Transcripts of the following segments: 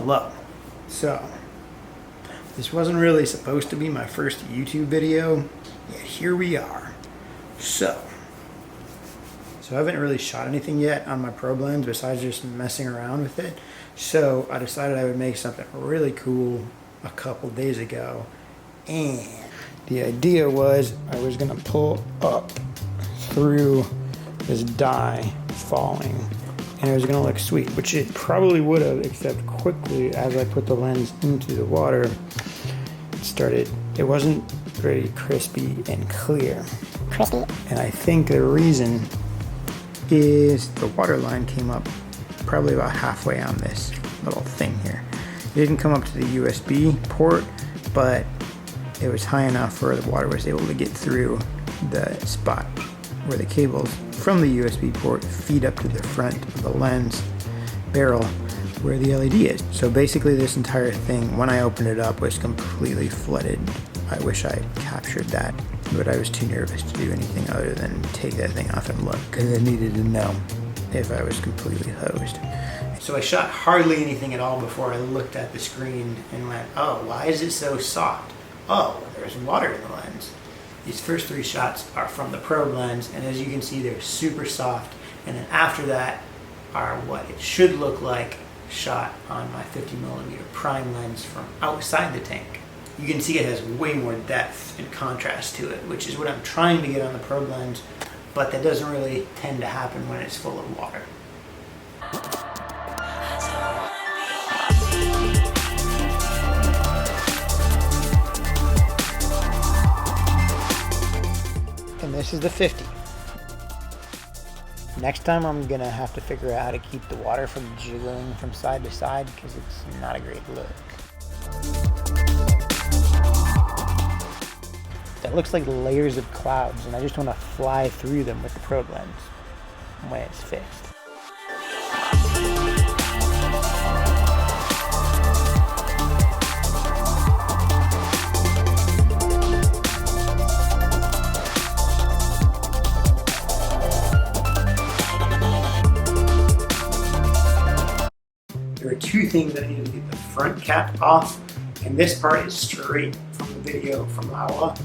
below. So, this wasn't really supposed to be my first YouTube video, yet here we are. So I haven't really shot anything yet on my probe lens besides just messing around with it. So I decided I would make something really cool a couple days ago. And the idea was I was gonna pull up through this dye falling, and it was gonna look sweet, which it probably would have, except quickly as I put the lens into the water, it wasn't very crispy and clear. And I think the reason is the water line came up probably about halfway on this little thing here. It didn't come up to the USB port, but it was high enough where the water was able to get through the spot where the cables from the USB port feed up to the front of the lens barrel where the LED is. So basically this entire thing, when I opened it up, was completely flooded. I wish I captured that, but I was too nervous to do anything other than take that thing off and look, because I needed to know if I was completely hosed. So I shot hardly anything at all before I looked at the screen and went, oh, why is it so soft? Oh, there's water in the lens. These first 3 shots are from the probe lens, and as you can see, they're super soft. And then after that are what it should look like shot on my 50mm prime lens from outside the tank. You can see it has way more depth and contrast to it, which is what I'm trying to get on the probe lens, but that doesn't really tend to happen when it's full of water. And this is the 50. Next time I'm gonna have to figure out how to keep the water from jiggling from side to side, because it's not a great look. That looks like layers of clouds, and I just want to fly through them with the probe lens when it's fixed. There are 2 things I need to get the front cap off, and this part is straight from the video from LAOWA.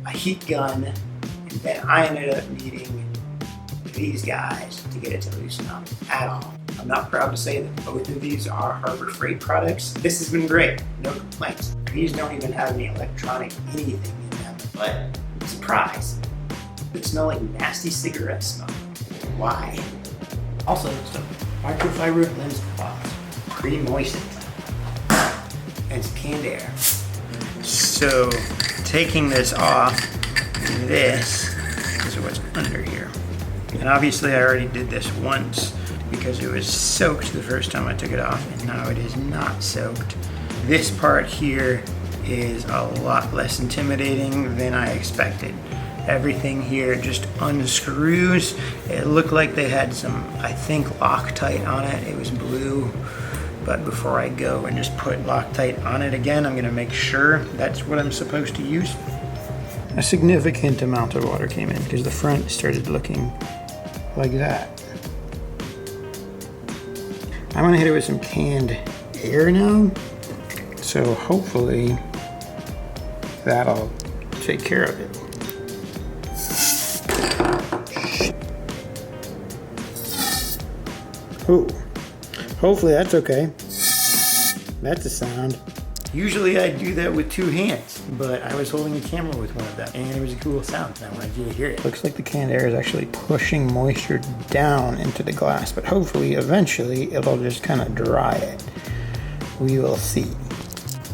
A heat gun, and then I ended up needing these guys to get it to loosen up at all. I'm not proud to say that both of these are Harbor Freight products. This has been great, no complaints. These don't even have any electronic anything in them, but surprise, they smell like nasty cigarette smoke. Why? Also, some microfiber lens cloths, pre-moistened, and some canned air. So, taking this off, this is what's under here. And obviously I already did this once because it was soaked the first time I took it off, and now it is not soaked. This part here is a lot less intimidating than I expected. Everything here just unscrews. It looked like they had some, I think, Loctite on it. It was blue. But before I go and just put Loctite on it again, I'm gonna make sure that's what I'm supposed to use. A significant amount of water came in because the front started looking like that. I'm gonna hit it with some canned air now. So hopefully that'll take care of it. Ooh. Hopefully that's okay. That's a sound. Usually I do that with 2 hands, but I was holding a camera with one of them, and it was a cool sound, and I wanted you to hear it. Looks like the canned air is actually pushing moisture down into the glass, but hopefully, eventually, it'll just kind of dry it. We will see.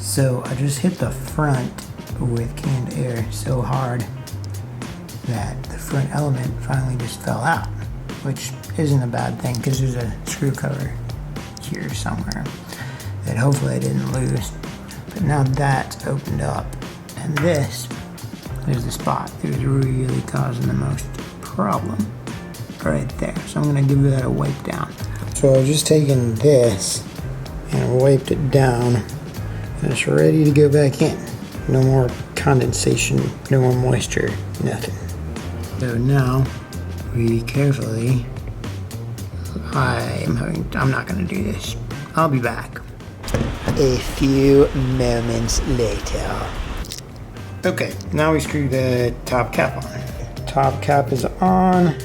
So I just hit the front with canned air so hard that the front element finally just fell out, which isn't a bad thing because there's a screw cover here somewhere that hopefully I didn't lose. But now that's opened up, and this is the spot that was really causing the most problem right there. So I'm gonna give that a wipe down. So I've just taken this and wiped it down, and it's ready to go back in. No more condensation, no more moisture, nothing. So now we carefully, I'm not gonna do this. I'll be back. A few moments later. Okay, now we screw the top cap on. Top cap is on.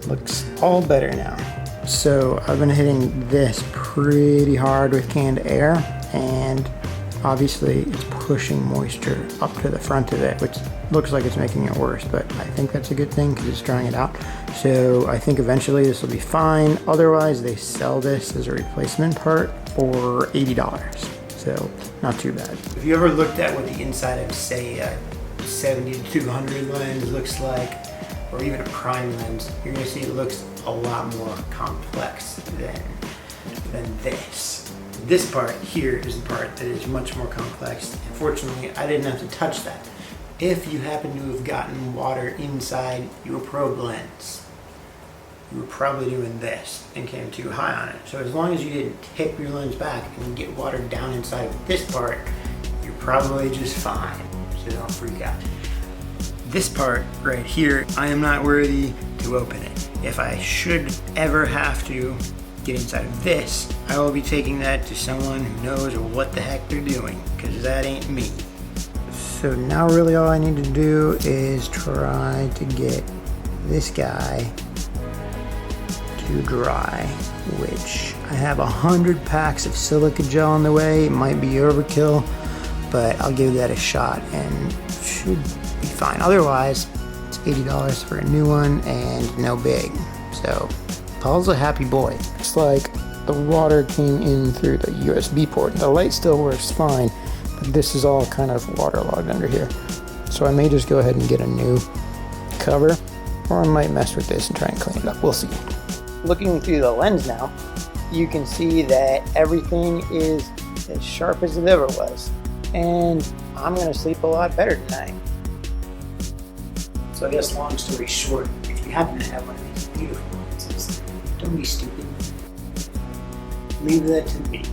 Looks all better now. So I've been hitting this pretty hard with canned air, and obviously it's pushing moisture up to the front of it, which looks like it's making it worse, but I think that's a good thing because it's drying it out. So I think eventually this will be fine. Otherwise, they sell this as a replacement part for $80. So not too bad. If you ever looked at what the inside of, say, a 70 to 200 lens looks like, or even a prime lens, you're gonna see it looks a lot more complex than this. This part here is the part that is much more complex. Unfortunately, I didn't have to touch that. If you happen to have gotten water inside your probe lens, you were probably doing this and came too high on it. So as long as you didn't tip your lens back and get water down inside of this part, you're probably just fine. So don't freak out. This part right here, I am not worthy to open it. If I should ever have to get inside of this, I will be taking that to someone who knows what the heck they're doing, because that ain't me. So now really all I need to do is try to get this guy to dry, which I have 100 packs of silica gel on the way. It might be overkill, but I'll give that a shot and should be fine. Otherwise, it's $80 for a new one and no big. So Paul's a happy boy. It's like the water came in through the USB port. The light still works fine, but this is all kind of waterlogged under here. So I may just go ahead and get a new cover, or I might mess with this and try and clean it up. We'll see. Looking through the lens now, you can see that everything is as sharp as it ever was. And I'm gonna sleep a lot better tonight. So I guess long story short, if you happen to have one of these beautiful lenses, don't be stupid. Leave that to me.